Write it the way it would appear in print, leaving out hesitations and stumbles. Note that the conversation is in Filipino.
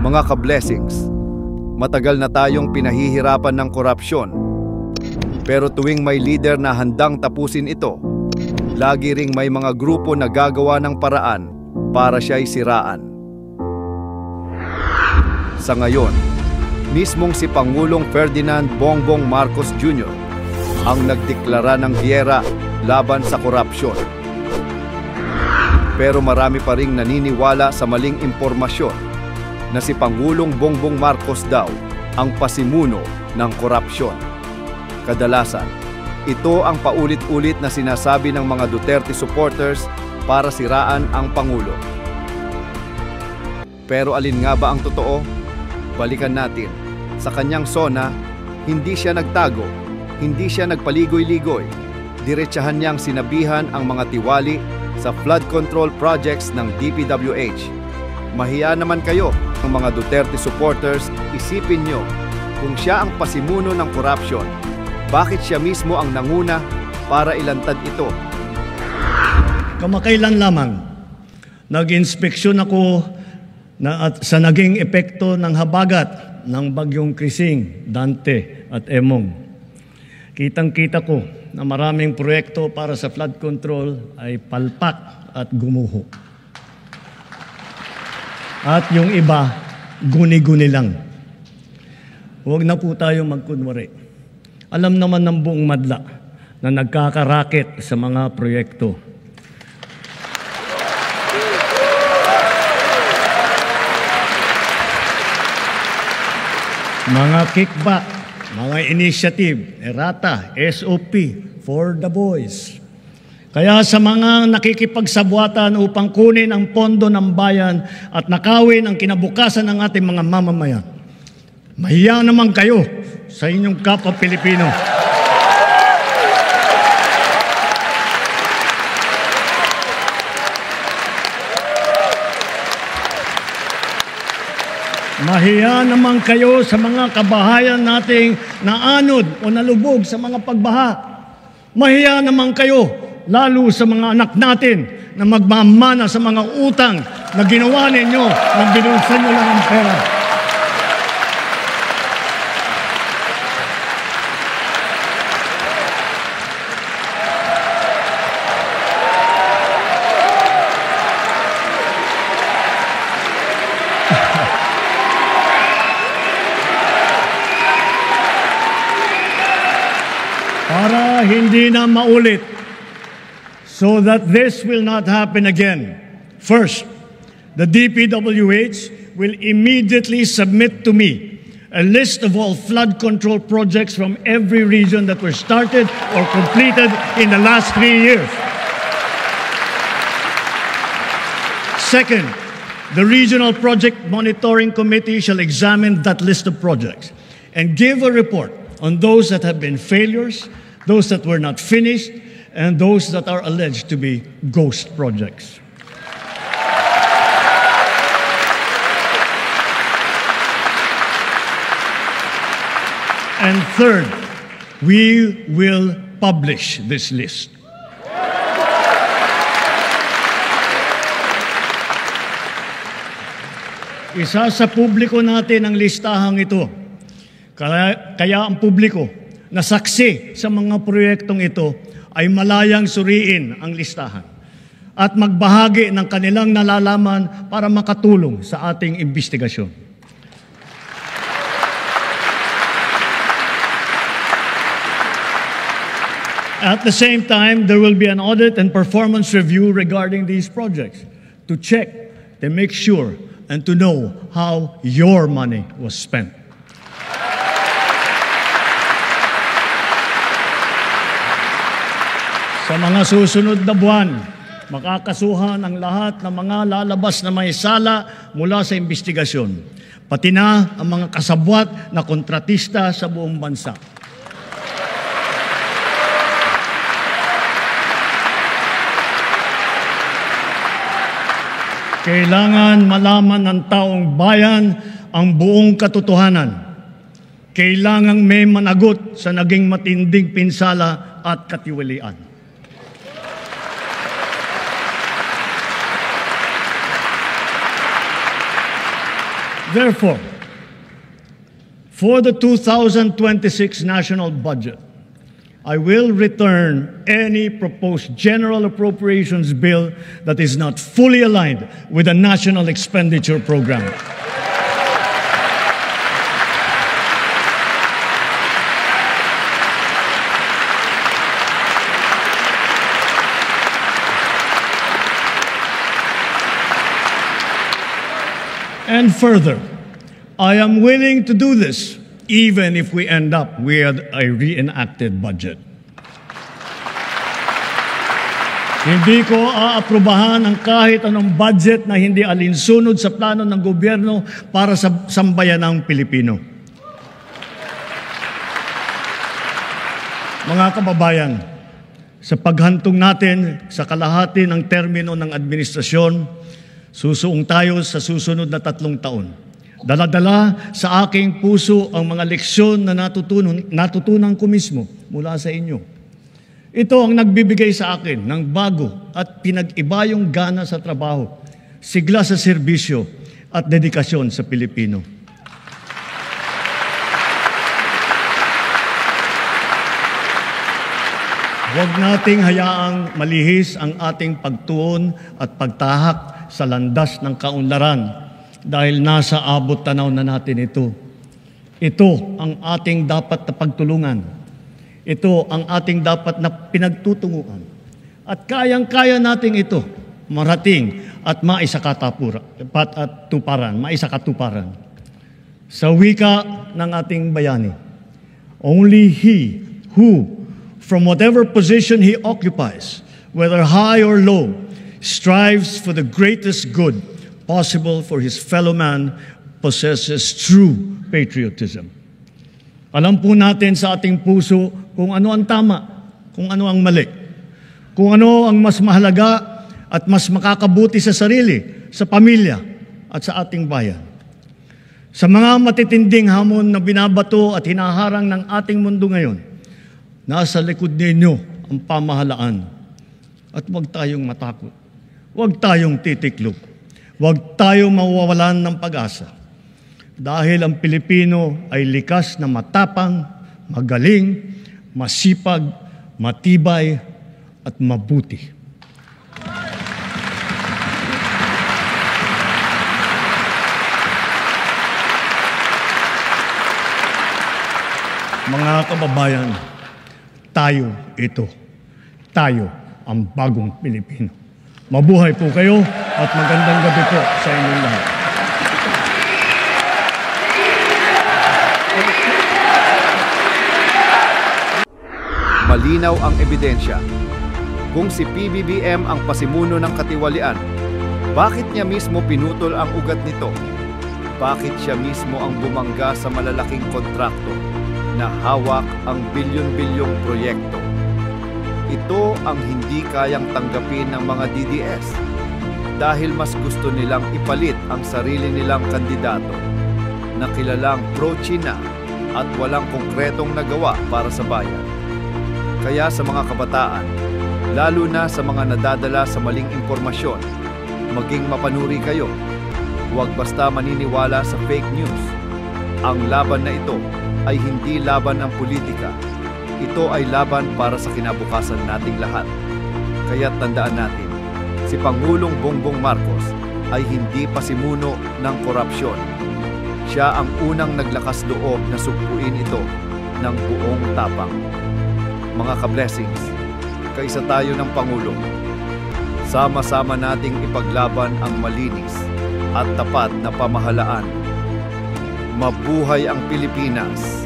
Mga ka-blessings, matagal na tayong pinahihirapan ng korupsyon. Pero tuwing may leader na handang tapusin ito, lagi ring may mga grupo na gagawa ng paraan para siya'y siraan. Sa ngayon, mismong si Pangulong Ferdinand Bongbong Marcos Jr. ang nagdeklara ng giyera laban sa korupsyon. Pero marami pa ring naniniwala sa maling impormasyon na si Pangulong Bongbong Marcos daw ang pasimuno ng korupsyon. Kadalasan, ito ang paulit-ulit na sinasabi ng mga Duterte supporters para siraan ang Pangulo. Pero alin nga ba ang totoo? Balikan natin. Sa kanyang sona, hindi siya nagtago, hindi siya nagpaligoy-ligoy. Diretsahan niyang sinabihan ang mga tiwali sa flood control projects ng DPWH. Mahiya naman kayo, ang mga Duterte supporters, isipin nyo, kung siya ang pasimuno ng korupsyon, bakit siya mismo ang nanguna para ilantad ito? Kamakailan lamang, nag-inspeksyon ako sa naging epekto ng habagat ng bagyong Krising, Dante at Emong. Kitang-kita ko na maraming proyekto para sa flood control ay palpak at gumuho. At yung iba, guni-guni lang. Huwag na po tayong magkunwari. Alam naman ng buong madla na nagkakaraket sa mga proyekto. Mga kickback, mga initiative, errata, SOP, for the boys. Kaya sa mga nakikipagsabwatan upang kunin ang pondo ng bayan at nakawin ang kinabukasan ng ating mga mamamayan, mahiya naman kayo sa inyong kapwa Pilipino. Mahiya naman kayo sa mga kabahayan nating naanod o nalubog sa mga pagbaha. Mahiya naman kayo, lalo sa mga anak natin na magmamana sa mga utang na ginawa ninyo nang binulsan nyo lang ang pera. Para hindi na maulit, so that this will not happen again. First, the DPWH will immediately submit to me a list of all flood control projects from every region that were started or completed in the last 3 years. Second, the Regional Project Monitoring Committee shall examine that list of projects and give a report on those that have been failures, those that were not finished, and those that are alleged to be ghost projects. And third, we will publish this list. Isa sa publiko natin ang listahang ito. Kaya ang publiko na saksi sa mga proyektong ito ay malayang suriin ang listahan at magbahagi ng kanilang nalalaman para makatulong sa ating investigasyon. At the same time, there will be an audit and performance review regarding these projects to check, to make sure, and to know how your money was spent. Sa mga susunod na buwan, makakasuhan ang lahat ng mga lalabas na may sala mula sa investigasyon, pati na ang mga kasabwat na kontratista sa buong bansa. Kailangan malaman ng taong bayan ang buong katotohanan. Kailangang may managot sa naging matinding pinsala at katiwalian. Therefore, for the 2026 national budget, I will return any proposed general appropriations bill that is not fully aligned with the national expenditure program. And further, I am willing to do this even if we end up with a reenacted budget. Hindi ko aaprubahan ang kahit anong budget na hindi alinsunod sa plano ng gobyerno para sa sambayanang Pilipino. Mga kababayan, sa paghantong natin sa kalahati ng termino ng administrasyon, susuong tayo sa susunod na 3 taon. Dala-dala sa aking puso ang mga leksyon na natutunan ko mismo mula sa inyo. Ito ang nagbibigay sa akin ng bago at pinag-iba yung gana sa trabaho, sigla sa serbisyo at dedikasyon sa Pilipino. Huwag nating hayaang malihis ang ating pagtuon at pagtahak sa landas ng kaunlaran dahil nasa abot tanaw na natin ito. Ito ang ating dapat na pagtulungan. Ito ang ating dapat na pinagtutunguan. At kayang-kaya nating ito marating at maisakatuparan. Sa wika ng ating bayani, only he who, from whatever position he occupies, whether high or low, strives for the greatest good possible for his fellow man, possesses true patriotism. Alam po natin sa ating puso kung ano ang tama, kung ano ang mali, kung ano ang mas mahalaga at mas makakabuti sa sarili, sa pamilya at sa ating bayan. Sa mga matitinding hamon na binabato at hinaharang ng ating mundo ngayon, nasa likod ninyo ang pamahalaan. At huwag tayong matakot. Huwag tayong titiklop. Huwag tayong mawawalan ng pag-asa. Dahil ang Pilipino ay likas na matapang, magaling, masipag, matibay, at mabuti. Mga kababayan, tayo ito. Tayo ang bagong Pilipino. Mabuhay po kayo at magandang gabi po sa inyong lahat. Malinaw ang ebidensya. Kung si PBBM ang pasimuno ng katiwalian, bakit niya mismo pinutol ang ugat nito? Bakit siya mismo ang bumangga sa malalaking kontrakto na hawak ang bilyon-bilyong proyekto? Ito ang hindi kayang tanggapin ng mga DDS dahil mas gusto nilang ipalit ang sarili nilang kandidato na kilalang pro-China at walang konkretong nagawa para sa bayan. Kaya sa mga kabataan, lalo na sa mga nadadala sa maling impormasyon, maging mapanuri kayo. Huwag basta maniniwala sa fake news. Ang laban na ito ay hindi laban ng politika. Ito ay laban para sa kinabukasan nating lahat. Kaya tandaan natin, si Pangulong Bongbong Marcos ay hindi pasimuno ng korupsyon. Siya ang unang naglakas loob na sugpuin ito ng buong tapang. Mga ka-blessings, kaisa tayo ng Pangulo. Sama-sama nating ipaglaban ang malinis at tapat na pamahalaan. Mabuhay ang Pilipinas!